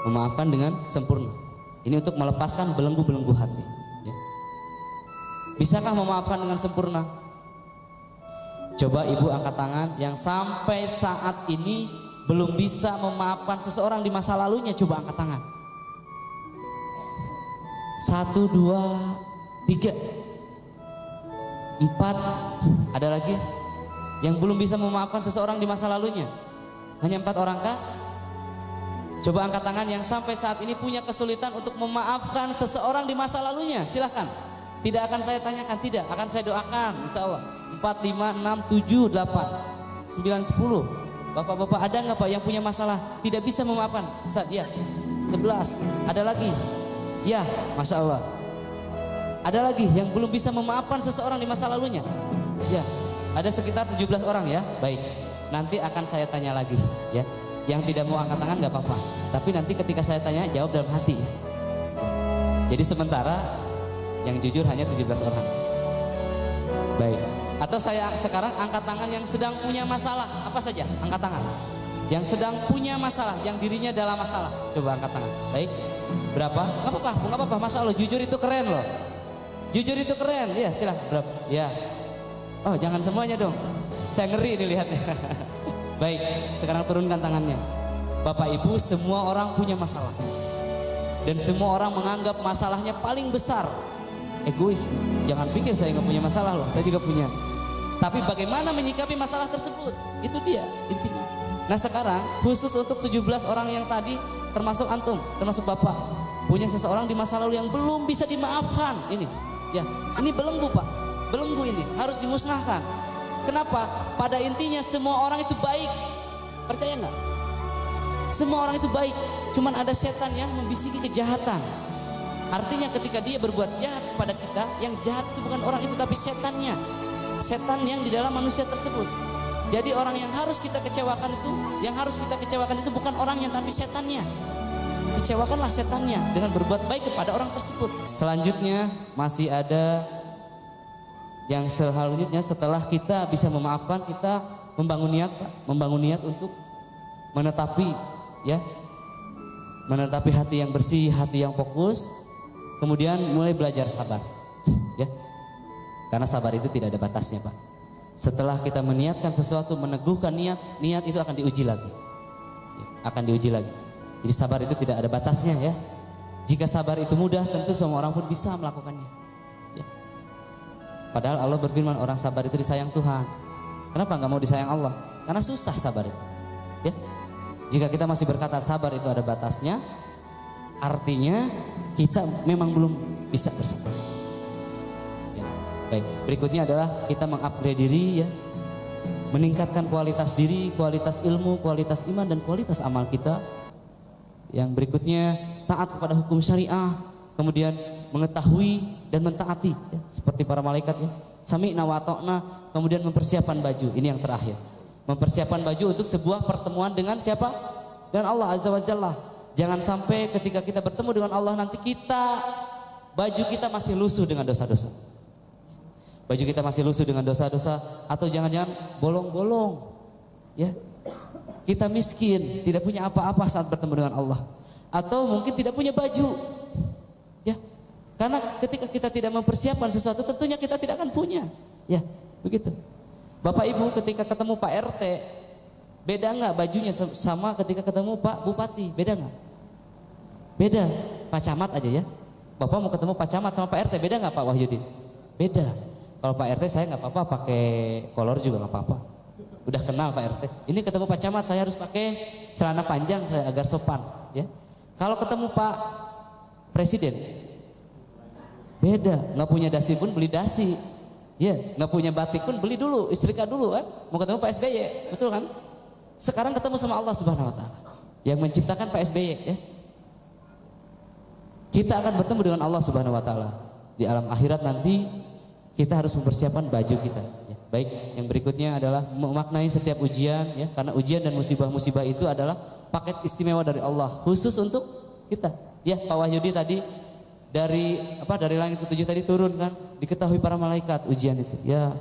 Memaafkan dengan sempurna. Ini untuk melepaskan belenggu-belenggu hati, ya. Bisakah memaafkan dengan sempurna? Coba ibu angkat tangan yang sampai saat ini belum bisa memaafkan seseorang di masa lalunya. Coba angkat tangan. 1, 2, 3, 4. Ada lagi yang belum bisa memaafkan seseorang di masa lalunya? Hanya 4 orang kah? Coba angkat tangan yang sampai saat ini punya kesulitan untuk memaafkan seseorang di masa lalunya. Silahkan. Tidak akan saya tanyakan, tidak akan saya doakan, insya Allah. 4, 5, 6, 7, 8, 9, 10. Bapak-bapak ada nggak Pak yang punya masalah tidak bisa memaafkan? Ustaz, ya. 11. Ada lagi? Ya, Masya Allah. Ada lagi yang belum bisa memaafkan seseorang di masa lalunya? Ya, ada sekitar 17 orang ya. Baik, nanti akan saya tanya lagi ya. Yang tidak mau angkat tangan nggak apa-apa. Tapi nanti ketika saya tanya jawab dalam hati ya. Jadi sementara yang jujur hanya 17 orang. Baik. Atau saya sekarang angkat tangan yang sedang punya masalah apa saja, angkat tangan. Yang sedang punya masalah, yang dirinya dalam masalah, coba angkat tangan. Baik. Berapa? Nggak apa-apa. Masya Allah, jujur itu keren loh. Jujur itu keren. Ya, silakan. Berapa? Ya. Oh, jangan semuanya dong. Saya ngeri ini lihatnya. Baik, sekarang turunkan tangannya. Bapak Ibu, semua orang punya masalah. Dan semua orang menganggap masalahnya paling besar. Egois, jangan pikir saya nggak punya masalah loh, saya juga punya. Tapi bagaimana menyikapi masalah tersebut, itu dia intinya. Nah sekarang khusus untuk 17 orang yang tadi, termasuk antum, termasuk bapak, punya seseorang di masa lalu yang belum bisa dimaafkan. Ini, ya, ini belenggu Pak, belenggu ini harus dimusnahkan. Kenapa? Pada intinya semua orang itu baik, percaya nggak? Semua orang itu baik, cuman ada setan yang membisiki kejahatan. Artinya ketika dia berbuat jahat kepada kita, yang jahat itu bukan orang itu tapi setannya. Setan yang di dalam manusia tersebut. Jadi orang yang harus kita kecewakan itu, bukan orangnya tapi setannya. Kecewakanlah setannya dengan berbuat baik kepada orang tersebut. Selanjutnya masih ada yang selanjutnya setelah kita bisa memaafkan, kita membangun niat untuk menetapi ya. Menetapi hati yang bersih, hati yang fokus. Kemudian mulai belajar sabar, ya, karena sabar itu tidak ada batasnya Pak. Setelah kita meniatkan sesuatu, meneguhkan niat itu akan diuji lagi, ya, akan diuji lagi. Jadi sabar itu tidak ada batasnya ya. Jika sabar itu mudah, tentu semua orang pun bisa melakukannya. Ya. Padahal Allah berfirman orang sabar itu disayang Tuhan. Kenapa nggak mau disayang Allah? Karena susah sabar itu. Ya. Jika kita masih berkata sabar itu ada batasnya, artinya kita memang belum bisa bersabar. Ya, baik. Berikutnya adalah kita mengupgrade diri ya, meningkatkan kualitas diri, kualitas ilmu, kualitas iman dan kualitas amal kita. Yang berikutnya taat kepada hukum syariah, kemudian mengetahui dan mentaati ya, seperti para malaikat ya. Sami'na wa ata'na, kemudian mempersiapkan baju. Ini yang terakhir. Mempersiapkan baju untuk sebuah pertemuan dengan siapa? Dengan Allah Azza wa Jalla. Jangan sampai ketika kita bertemu dengan Allah nanti baju kita masih lusuh dengan dosa-dosa. Baju kita masih lusuh dengan dosa-dosa, atau jangan-jangan bolong-bolong. Ya. Kita miskin, tidak punya apa-apa saat bertemu dengan Allah. Atau mungkin tidak punya baju. Ya. Karena ketika kita tidak mempersiapkan sesuatu, tentunya kita tidak akan punya. Ya, begitu. Bapak Ibu ketika ketemu Pak RT, beda nggak bajunya sama ketika ketemu Pak Bupati? Beda nggak? Beda. Pak Camat aja ya. Bapak mau ketemu Pak Camat sama Pak RT, beda nggak Pak Wahyudi? Beda. Kalau Pak RT saya nggak apa-apa pakai kolor juga nggak apa-apa. Udah kenal Pak RT. Ini ketemu Pak Camat saya harus pakai celana panjang saya agar sopan. Ya. Kalau ketemu Pak Presiden, beda. Nggak punya dasi pun beli dasi. Ya, nggak punya batik pun beli dulu, istrika dulu kan. Mau ketemu Pak SBY, betul kan? Sekarang ketemu sama Allah Subhanahu Wa Taala yang menciptakan Pak SBY. Ya. Kita akan bertemu dengan Allah Subhanahu Wa Taala di alam akhirat nanti. Kita harus mempersiapkan baju kita. Ya. Baik, yang berikutnya adalah memaknai setiap ujian, ya, karena ujian dan musibah-musibah itu adalah paket istimewa dari Allah khusus untuk kita. Ya, Pak Wahyudi tadi dari langit ketujuh tadi turun kan, diketahui para malaikat ujian itu. Ya,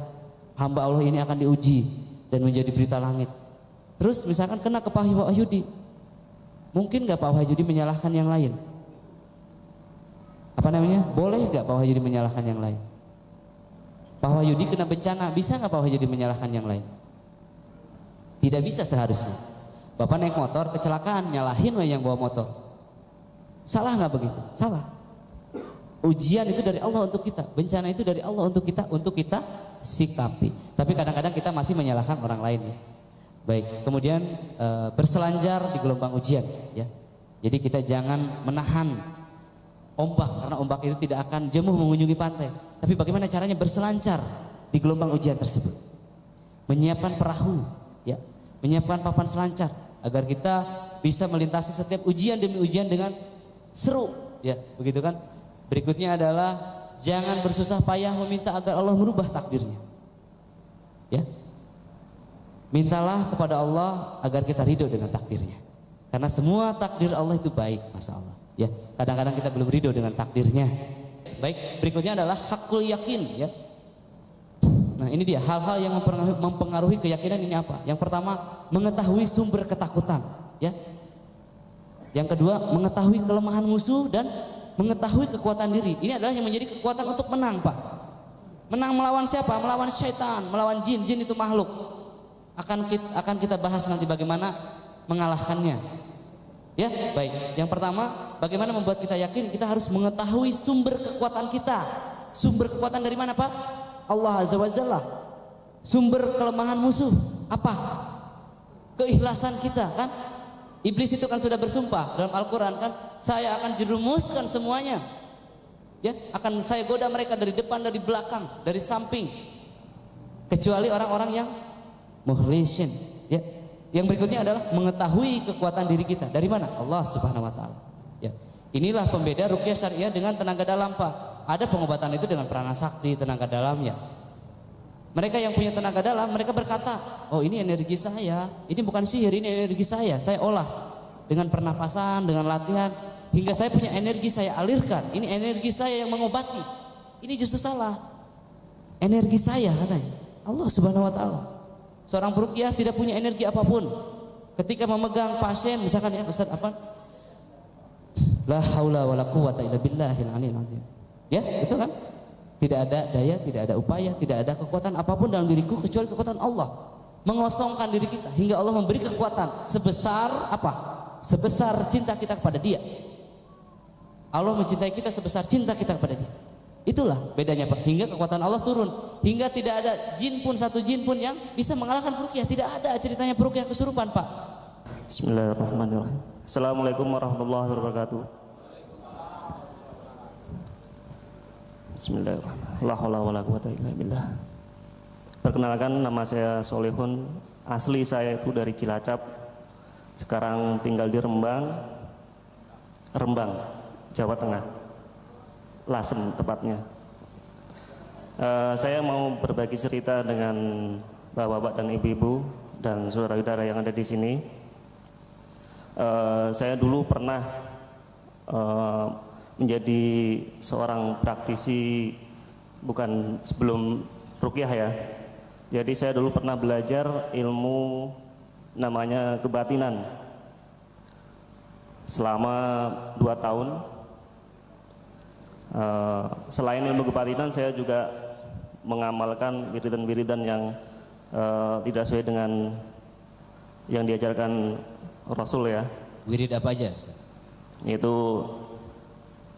hamba Allah ini akan diuji dan menjadi berita langit. Terus misalkan kena ke Pak Wahyudi, Mungkin nggak Pak Wahyudi menyalahkan yang lain? Apa namanya? Boleh nggak Pak Wahyudi menyalahkan yang lain? Pak Wahyudi kena bencana, bisa nggak Pak Wahyudi menyalahkan yang lain? Tidak bisa seharusnya. Bapak naik motor kecelakaan, nyalahin yang bawa motor. Salah nggak begitu? Salah. Ujian itu dari Allah untuk kita, bencana itu dari Allah untuk kita sikapi. Tapi kadang-kadang kita masih menyalahkan orang lain ya. Baik, kemudian berselancar di gelombang ujian ya. Jadi kita jangan menahan ombak, karena ombak itu tidak akan jemuh mengunjungi pantai. Tapi bagaimana caranya berselancar di gelombang ujian tersebut? Menyiapkan perahu ya, menyiapkan papan selancar agar kita bisa melintasi setiap ujian demi ujian dengan seru ya, begitu kan? Berikutnya adalah jangan bersusah payah meminta agar Allah merubah takdirnya. Ya. Mintalah kepada Allah agar kita ridho dengan takdirnya. Karena semua takdir Allah itu baik, Masya Allah. Ya, kadang-kadang kita belum ridho dengan takdirnya. Baik, berikutnya adalah hakul yakin. Ya. Nah ini dia hal-hal yang mempengaruhi keyakinan ini apa? Yang pertama, mengetahui sumber ketakutan. Ya. Yang kedua, mengetahui kelemahan musuh dan mengetahui kekuatan diri. Ini adalah yang menjadi kekuatan untuk menang, Pak. Menang melawan siapa? Melawan syaitan, melawan jin. Jin itu makhluk. Akan kita bahas nanti bagaimana mengalahkannya. Ya, baik. Yang pertama, bagaimana membuat kita yakin? Kita harus mengetahui sumber kekuatan kita. Sumber kekuatan dari mana, Pak? Allah Azza wa Jalla. Sumber kelemahan musuh apa? Keikhlasan kita, kan? Iblis itu kan sudah bersumpah dalam Al-Qur'an kan, saya akan jerumuskan semuanya. Ya, akan saya goda mereka dari depan, dari belakang, dari samping. Kecuali orang-orang yang mukhlisin, ya. Yang berikutnya adalah mengetahui kekuatan diri kita. Dari mana? Allah Subhanahu wa taala. Ya. Inilah pembeda ruqyah syariah dengan tenaga dalam, Pak. Ada pengobatan itu dengan prana sakti, tenaga dalam ya. Mereka yang punya tenaga dalam, mereka berkata, "Oh, ini energi saya. Ini bukan sihir, ini energi saya. Saya olah dengan pernapasan, dengan latihan hingga saya punya energi saya alirkan. Ini energi saya yang mengobati." Ini justru salah. Energi saya katanya. Allah Subhanahu wa taala. Seorang peruqyah tidak punya energi apapun. Ketika memegang pasien, misalkan ya Ustaz apa? La haula wala quwata illa billahil aliyil azim. Ya, itu kan? Tidak ada daya, tidak ada upaya, tidak ada kekuatan apapun dalam diriku kecuali kekuatan Allah. Mengosongkan diri kita hingga Allah memberi kekuatan sebesar apa? Sebesar cinta kita kepada Dia. Allah mencintai kita sebesar cinta kita kepada Dia. Itulah bedanya, Pak. Hingga kekuatan Allah turun, hingga tidak ada jin pun, satu jin pun yang bisa mengalahkan peruqyah. Tidak ada ceritanya peruqyah kesurupan, Pak. Bismillahirrahmanirrahim. Assalamualaikum warahmatullahi wabarakatuh. Bismillahirrahmanirrahim. La haula wala quwata illa billah. Perkenalkan, nama saya Solihun. Asli saya itu dari Cilacap. Sekarang tinggal di Rembang, Jawa Tengah. Lasem tepatnya. Saya mau berbagi cerita dengan bapak-bapak dan ibu-ibu dan saudara-saudara yang ada di sini. Saya dulu pernah menjadi seorang praktisi, bukan sebelum ruqyah ya. Jadi saya dulu pernah belajar ilmu namanya kebatinan selama 2 tahun. Selain ilmu kebatinan, saya juga mengamalkan wiridan-wiridan yang tidak sesuai dengan yang diajarkan Rasul ya. Wirid apa aja, Ustaz? Itu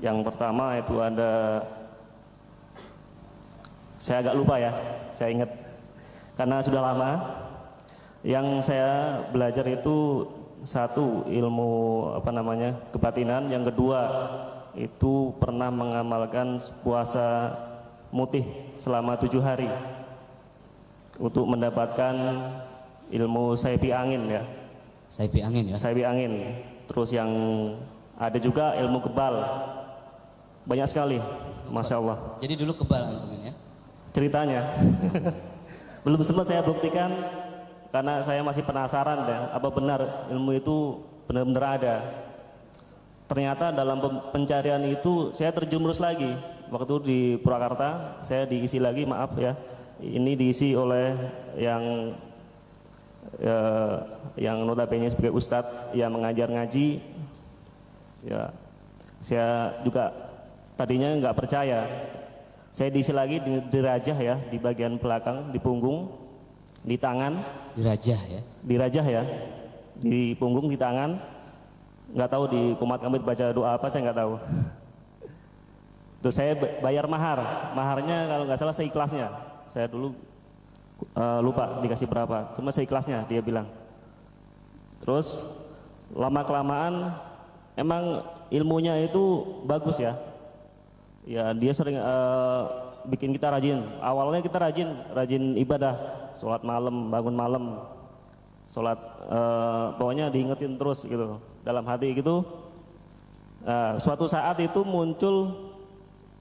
yang pertama itu ada, saya agak lupa ya, saya ingat karena sudah lama. Yang saya belajar itu satu ilmu apa namanya kebatinan, yang kedua itu pernah mengamalkan puasa mutih selama 7 hari untuk mendapatkan ilmu saipi angin ya. Saipi angin ya. Saipi angin. Terus yang ada juga ilmu kebal. Banyak sekali, Masya Allah. Jadi dulu kebal antum ya? Ceritanya belum sempat saya buktikan karena saya masih penasaran ya, apa benar ilmu itu benar-benar ada. Ternyata dalam pencarian itu saya terjerumus lagi. Waktu di Purwakarta saya diisi lagi, maaf ya, ini diisi oleh yang yang notabene sebagai ustadz yang mengajar ngaji, ya saya juga tadinya nggak percaya. Saya diisi lagi di rajah ya, di bagian belakang, di punggung, di tangan, Dirajah ya. di rajah ya, di punggung, di tangan. Nggak tahu di kumat kambit baca doa apa, saya nggak tahu. Terus saya bayar maharnya kalau nggak salah seikhlasnya. Saya dulu lupa dikasih berapa, cuma seikhlasnya dia bilang. Terus lama kelamaan emang ilmunya itu bagus ya. Ya dia sering bikin kita rajin. Awalnya kita rajin ibadah, sholat malam, bangun malam, sholat pokoknya diingetin terus gitu dalam hati gitu. Suatu saat itu muncul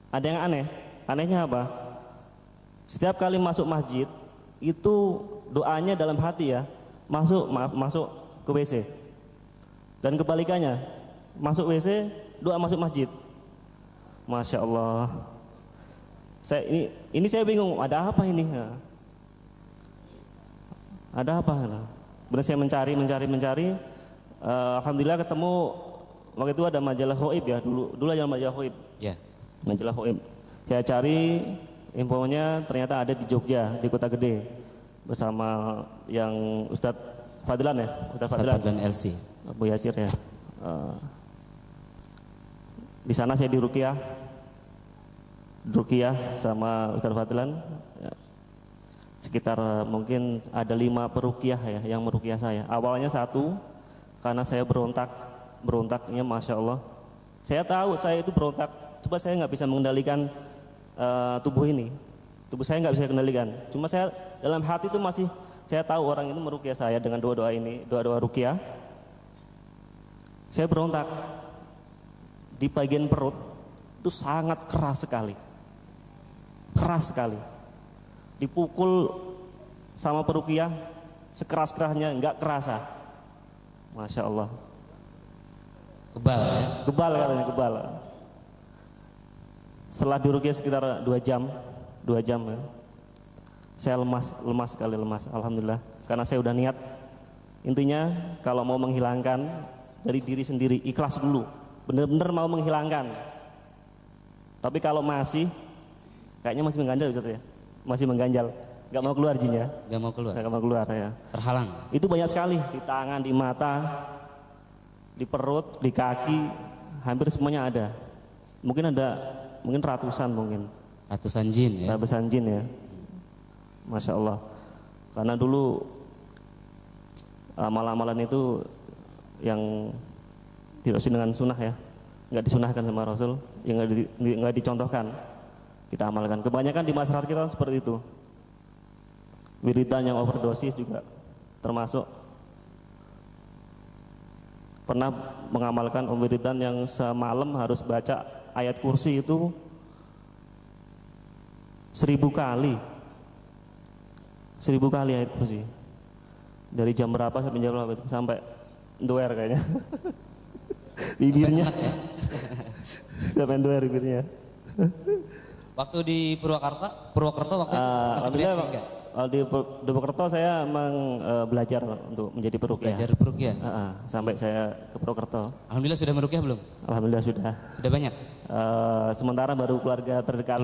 ada yang aneh. Anehnya apa? Setiap kali masuk masjid itu doanya dalam hati ya, masuk ke WC. Dan kebalikannya, masuk WC doa masuk masjid. Masya Allah. Ini saya bingung, ada apa ini? Ada apa? Benar saya mencari. Alhamdulillah ketemu. Waktu itu ada majalah Hoib ya, dulu aja majalah Hoib. Ya. Majalah Hoib. Saya cari infonya, ternyata ada di Jogja, di Kota Gede, bersama yang Ustadz Fadlan ya, Ustadz Fadlan LC. Abu Yasir ya. Di sana saya diruqyah sama Ustadz Fadlan. Ya. Sekitar mungkin ada 5 peruqyah ya yang meruqyah saya. Awalnya 1 karena saya berontaknya Masya Allah. Saya tahu saya itu berontak, coba saya nggak bisa mengendalikan tubuh ini. Tubuh saya nggak bisa kendalikan. Cuma saya dalam hati itu masih saya tahu orang itu meruqyah saya dengan doa-doa ini, doa-doa ruqyah. Saya berontak. Di bagian perut itu sangat keras sekali. Keras sekali. Dipukul sama peruqyah sekeras-kerasnya nggak kerasa. Masya Allah. Kebal ya. Kebal katanya, kebal. Setelah diruqyah sekitar 2 jam ya. Saya lemas sekali, alhamdulillah. Karena saya udah niat. Intinya kalau mau menghilangkan dari diri sendiri, ikhlas dulu. Benar-benar mau menghilangkan. Tapi kalau masih kayaknya masih mengganjal Ustaz ya. Masih mengganjal. Gak mau keluar jinnya. Gak mau keluar. Gak mau keluar ya. Terhalang. Itu banyak sekali di tangan, di mata, di perut, di kaki, hampir semuanya ada. Mungkin ratusan mungkin. Ratusan jin ya. Ratusan jin ya. Masya Allah. Karena dulu amalan-amalan itu yang tidak sesuai dengan sunnah ya, nggak disunahkan sama Rasul, yang nggak dicontohkan, kita amalkan. Kebanyakan di masyarakat kita seperti itu. Wiridan yang overdosis juga termasuk. Pernah mengamalkan wiridan yang semalam harus baca ayat kursi itu 1000 kali. 1000 kali ayat kursi. Dari jam berapa sampai jam berapa itu sampai doer kayaknya. Bibirnya. Sampai doer bibirnya. Waktu di Purwokerto waktu itu masih bereaksi enggak? Di Purwokerto saya memang belajar untuk menjadi peruqyah. Belajar peruqyah. Sampai saya ke Purwokerto. Alhamdulillah sudah meruqyah belum? Alhamdulillah sudah. Sudah banyak? Sementara baru keluarga terdekat.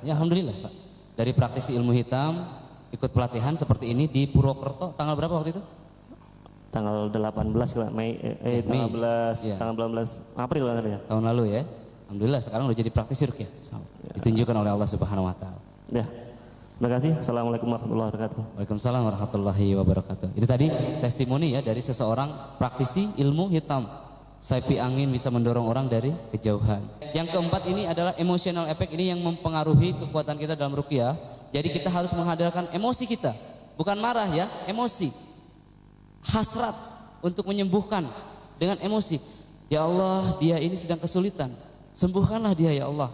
Ya alhamdulillah Pak. Dari praktisi ilmu hitam ikut pelatihan seperti ini di Purwokerto tanggal berapa waktu itu? Tanggal 18 Mei. Tanggal 18 April ya. Tahun lalu ya. Alhamdulillah sekarang udah jadi praktisi ruqyah. Ditunjukkan oleh Allah Subhanahu wa taala. Ya. Terima kasih. Assalamualaikum warahmatullahi wabarakatuh. Waalaikumsalam warahmatullahi wabarakatuh. Itu tadi testimoni ya dari seseorang praktisi ilmu hitam. Sapi angin bisa mendorong orang dari kejauhan. Yang keempat ini adalah emotional effect, ini yang mempengaruhi kekuatan kita dalam ruqyah. Jadi kita harus menghadirkan emosi kita, bukan marah ya, emosi. Hasrat untuk menyembuhkan dengan emosi. Ya Allah, dia ini sedang kesulitan. Sembuhkanlah dia ya Allah.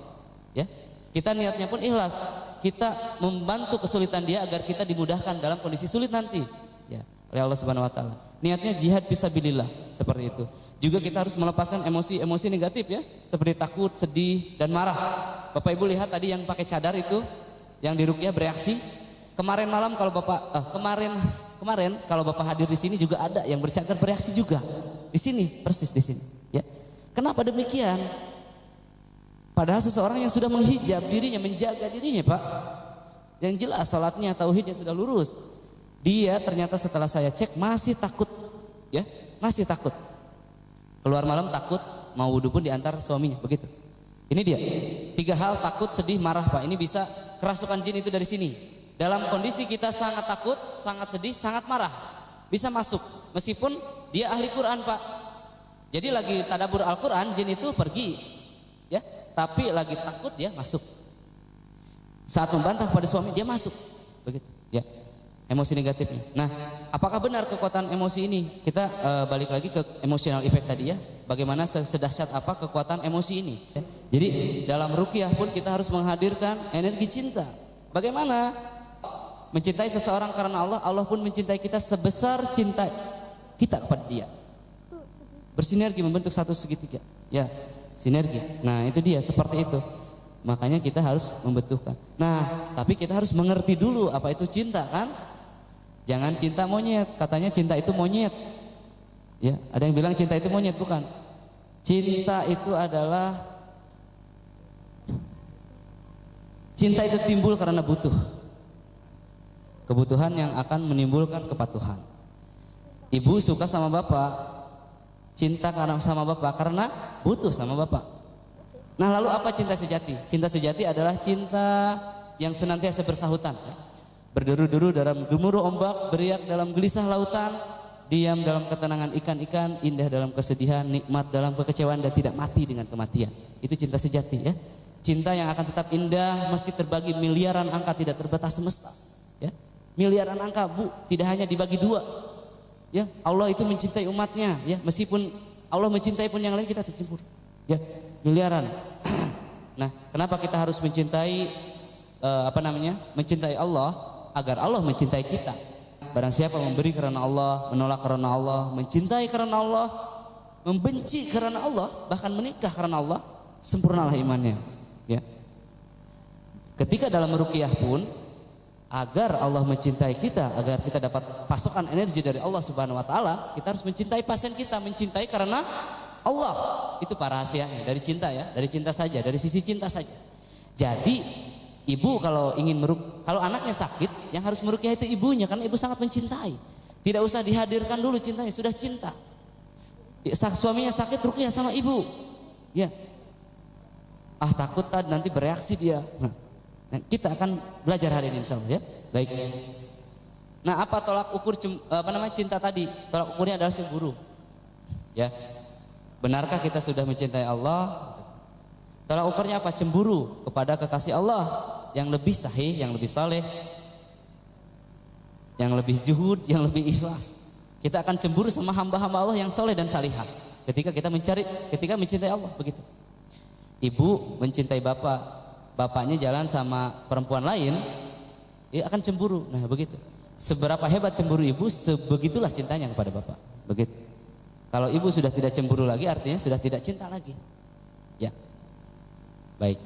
Ya. Kita niatnya pun ikhlas. Kita membantu kesulitan dia agar kita dimudahkan dalam kondisi sulit nanti. Ya, oleh Allah Subhanahu wa taala. Niatnya jihad fisabilillah seperti itu. Juga kita harus melepaskan emosi-emosi negatif ya, seperti takut, sedih dan marah. Bapak Ibu lihat tadi yang pakai cadar itu, yang diruqyah bereaksi. Kemarin malam kalau Bapak kemarin kemarin kalau Bapak hadir di sini juga ada yang bercadar bereaksi juga. Di sini, persis di sini, ya. Kenapa demikian? Padahal seseorang yang sudah menghijab dirinya, menjaga dirinya, Pak. Yang jelas salatnya, tauhidnya sudah lurus. Dia ternyata setelah saya cek masih takut, ya, masih takut. Keluar malam takut, mau wudhu pun diantar suaminya, begitu. Ini dia, 3 hal: takut, sedih, marah, Pak. Ini bisa kerasukan jin itu dari sini. Dalam kondisi kita sangat takut, sangat sedih, sangat marah, bisa masuk. Meskipun dia ahli Quran, Pak. Jadi lagi tadabbur Al-Quran, jin itu pergi, ya. Tapi lagi takut dia masuk. Saat membantah pada suami dia masuk, begitu, ya. Emosi negatifnya. Nah, apakah benar kekuatan emosi ini? Kita balik lagi ke emotional effect tadi, ya. Bagaimana sedahsyat apa kekuatan emosi ini, ya? Jadi dalam ruqyah pun kita harus menghadirkan energi cinta. Bagaimana mencintai seseorang karena Allah, Allah pun mencintai kita sebesar cinta kita kepada dia. Bersinergi membentuk satu segitiga, ya, sinergi. Nah, itu dia, seperti itu. Makanya kita harus membutuhkan. Nah, tapi kita harus mengerti dulu apa itu cinta, kan? Jangan cinta monyet, katanya cinta itu monyet. Ya, ada yang bilang cinta itu monyet, bukan. Cinta itu adalah, cinta itu timbul karena butuh. Kebutuhan yang akan menimbulkan kepatuhan. Ibu suka sama bapak, cinta karena sama bapak karena butuh sama bapak. Nah, lalu apa cinta sejati? Cinta sejati adalah cinta yang senantiasa bersahutan, ya. Berderu-deru dalam gemuruh ombak, beriak dalam gelisah lautan, diam dalam ketenangan ikan-ikan, indah dalam kesedihan, nikmat dalam kekecewaan, dan tidak mati dengan kematian. Itu cinta sejati, ya. Cinta yang akan tetap indah meski terbagi miliaran angka tidak terbatas semesta, ya. Miliaran angka, Bu, tidak hanya dibagi 2. Ya, Allah itu mencintai umatnya, ya. Meskipun Allah mencintai pun yang lain kita tercampur, ya. Miliaran. Nah, kenapa kita harus mencintai mencintai Allah? Agar Allah mencintai kita. Barang siapa memberi karena Allah, menolak karena Allah, mencintai karena Allah, membenci karena Allah, bahkan menikah karena Allah, sempurnalah imannya, ya. Ketika dalam ruqyah pun, agar Allah mencintai kita, agar kita dapat pasokan energi dari Allah Subhanahu wa taala, kita harus mencintai pasien kita, mencintai karena Allah. Itu para rahasianya dari cinta, ya, dari cinta saja, dari sisi cinta saja. Jadi ibu kalau ingin kalau anaknya sakit, yang harus meruqyah itu ibunya, karena ibu sangat mencintai. Tidak usah dihadirkan dulu cintanya, sudah cinta. Suaminya sakit, ruqyah sama ibu, ya. Ah, takut nanti bereaksi dia. Nah, kita akan belajar hari ini, insya Allah, ya. Baik. Nah, apa tolak ukur cinta tadi? Tolak ukurnya adalah cemburu, ya. Benarkah kita sudah mencintai Allah? Tolak ukurnya apa? Cemburu kepada kekasih Allah yang lebih sahih, yang lebih saleh, yang lebih zuhud, yang lebih ikhlas. Kita akan cemburu sama hamba-hamba Allah yang soleh dan salihah. Ketika mencintai Allah, begitu. Ibu mencintai bapak, bapaknya jalan sama perempuan lain, dia akan cemburu. Nah, begitu. Seberapa hebat cemburu ibu, sebegitulah cintanya kepada bapak. Begitu. Kalau ibu sudah tidak cemburu lagi, artinya sudah tidak cinta lagi, ya. Baik.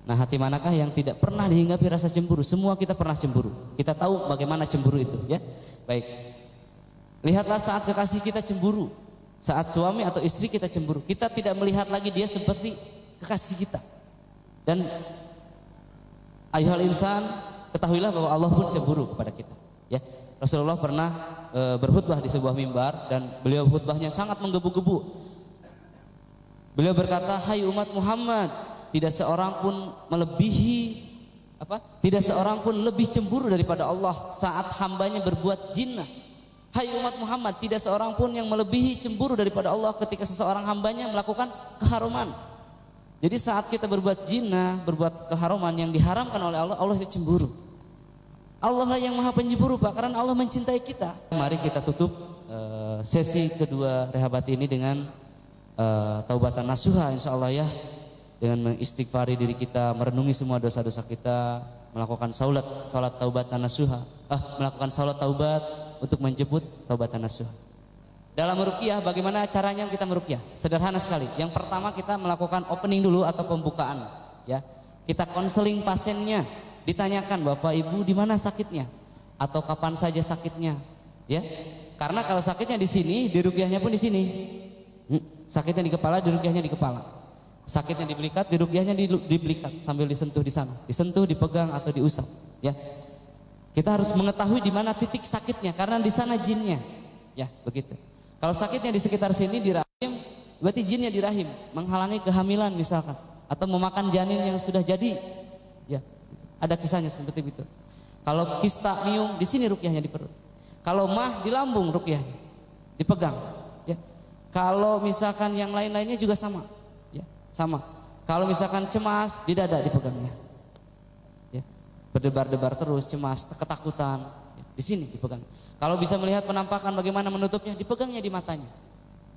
Nah, hati manakah yang tidak pernah dihinggapi rasa cemburu? Semua kita pernah cemburu. Kita tahu bagaimana cemburu itu, ya. Baik. Lihatlah saat kekasih kita cemburu, saat suami atau istri kita cemburu, kita tidak melihat lagi dia seperti kekasih kita. Dan ayyuhal insan, ketahuilah bahwa Allah pun cemburu kepada kita, ya. Rasulullah pernah berkhutbah di sebuah mimbar, dan beliau khutbahnya sangat menggebu-gebu. Beliau berkata, "Hai umat Muhammad, tidak seorang pun tidak seorang pun lebih cemburu daripada Allah saat hambanya berbuat zina. Hai umat Muhammad, tidak seorang pun yang melebihi cemburu daripada Allah ketika seseorang hambanya melakukan keharuman." Jadi saat kita berbuat zina, berbuat keharuman yang diharamkan oleh Allah, Allah itu cemburu. Allah lah yang maha pencemburu, Pak, karena Allah mencintai kita. Mari kita tutup sesi kedua rehabat ini dengan taubatan nasuha, insya Allah, ya. Dengan mengistighfari diri kita, merenungi semua dosa-dosa kita, melakukan salat taubatan nasuha, melakukan salat taubat untuk menjemput taubatan nasuha. Dalam meruqyah, bagaimana caranya kita meruqyah? Sederhana sekali. Yang pertama, kita melakukan opening dulu atau pembukaan, ya. Kita konseling pasiennya, ditanyakan, Bapak Ibu di mana sakitnya, atau kapan saja sakitnya, Ya. Karena kalau sakitnya di sini, diruqyahnya pun di sini. Sakitnya di kepala, diruqyahnya di kepala. Sakitnya di belikat, diruqyahnya di belikat sambil disentuh di sana. Disentuh, dipegang atau diusap, ya. Kita harus mengetahui di mana titik sakitnya karena di sana jinnya. Ya, begitu. Kalau sakitnya di sekitar sini di rahim, berarti jinnya di rahim, menghalangi kehamilan misalkan atau memakan janin yang sudah jadi. Ya. Ada kisahnya seperti itu. Kalau kista miung di sini ruqyahnya di perut. Kalau mah di lambung ruqyahnya dipegang, ya. Kalau misalkan yang lain-lainnya juga sama, ya, sama. Kalau misalkan cemas di dada dipegangnya, ya. Berdebar-debar terus, cemas, ketakutan, ya, di sini dipegang. Kalau bisa melihat penampakan bagaimana menutupnya, dipegangnya di matanya,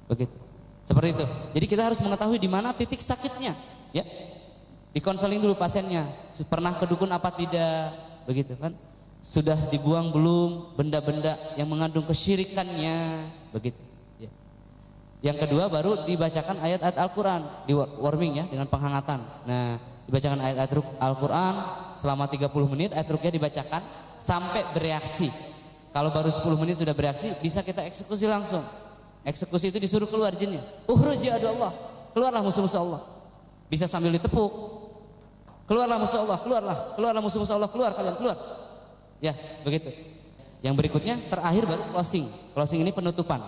begitu. Seperti itu. Jadi kita harus mengetahui di mana titik sakitnya, ya. Dikonseling dulu pasiennya, pernah ke dukun apa tidak, begitu kan? Sudah dibuang belum benda-benda yang mengandung kesyirikannya, begitu, ya. Yang kedua baru dibacakan ayat-ayat Al-Quran, di warming, ya, dengan penghangatan. Nah, dibacakan ayat-ayat Al-Quran selama 30 menit, ayat ruqyah dibacakan sampai bereaksi. Kalau baru 10 menit sudah bereaksi, bisa kita eksekusi langsung. Eksekusi itu disuruh keluar jinnya. Ukhruj ya Allah, keluarlah musuh-musuh Allah. Bisa sambil ditepuk. Keluarlah musuh Allah, keluarlah musuh-musuh Allah, keluar kalian, keluar. Ya, begitu. Yang berikutnya terakhir baru closing. Closing ini penutupan.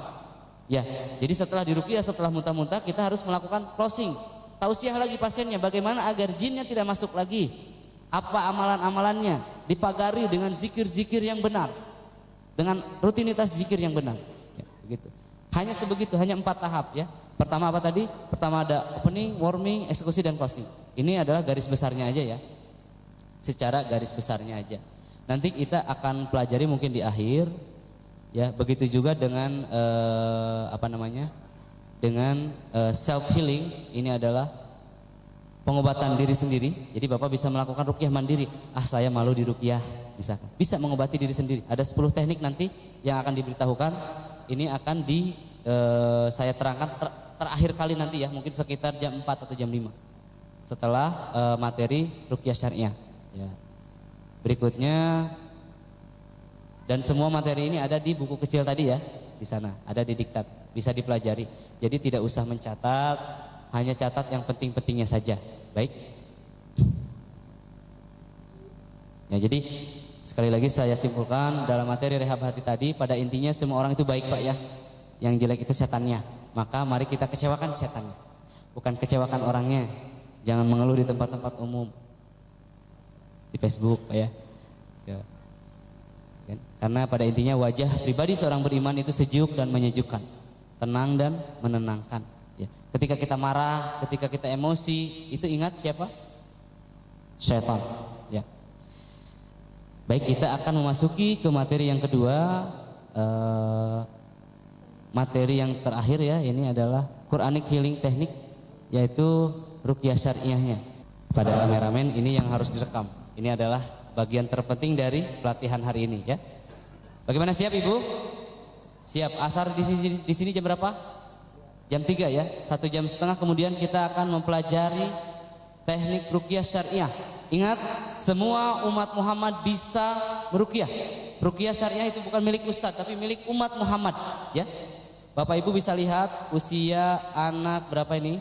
Ya, jadi setelah diruqyah, setelah muntah-muntah, kita harus melakukan closing. Tausiah lagi pasiennya bagaimana agar jinnya tidak masuk lagi. Apa amalan-amalannya? Dipagari dengan zikir-zikir yang benar. Dengan rutinitas zikir yang benar. Ya, begitu. Hanya sebegitu, hanya 4 tahap, ya. Pertama apa tadi? Pertama ada opening, warming, eksekusi dan closing. Ini adalah garis besarnya aja, ya. Secara garis besarnya aja. Nanti kita akan pelajari mungkin di akhir, ya. Begitu juga dengan dengan self healing. Ini adalah pengobatan diri sendiri. Jadi Bapak bisa melakukan ruqyah mandiri. Saya malu di ruqyah, misalkan. Bisa mengobati diri sendiri. Ada 10 teknik nanti yang akan diberitahukan. Ini akan saya terangkan terakhir kali nanti, ya, mungkin sekitar jam 4 atau jam 5 setelah materi ruqyah syariah, ya. Berikutnya, dan semua materi ini ada di buku kecil tadi, ya, di sana ada di diktat, bisa dipelajari. Jadi tidak usah mencatat, hanya catat yang penting-pentingnya saja. Baik. Ya, jadi sekali lagi saya simpulkan dalam materi rehab hati tadi, pada intinya semua orang itu baik, Pak, ya. Yang jelek itu setannya. Maka mari kita kecewakan setannya, bukan kecewakan orangnya. Jangan mengeluh di tempat-tempat umum, di Facebook, Pak, ya. Ya. Karena pada intinya wajah pribadi seorang beriman itu sejuk dan menyejukkan, tenang dan menenangkan, ya. Ketika kita marah, ketika kita emosi, itu ingat siapa? Syaitan, ya. Baik, kita akan memasuki ke materi yang kedua. Materi yang terakhir, ya, ini adalah Quranic Healing Technique, yaitu ruqyah syariahnya. Pada kameramen ini yang harus direkam. Ini adalah bagian terpenting dari pelatihan hari ini, ya. Bagaimana, siap Ibu? Siap. Asar di sini jam berapa? Jam 3, ya. 1,5 jam kemudian kita akan mempelajari teknik ruqyah syariah. Ingat, semua umat Muhammad bisa meruqyah. Ruqyah syariah itu bukan milik ustadz, tapi milik umat Muhammad, ya. Bapak Ibu bisa lihat usia anak berapa ini?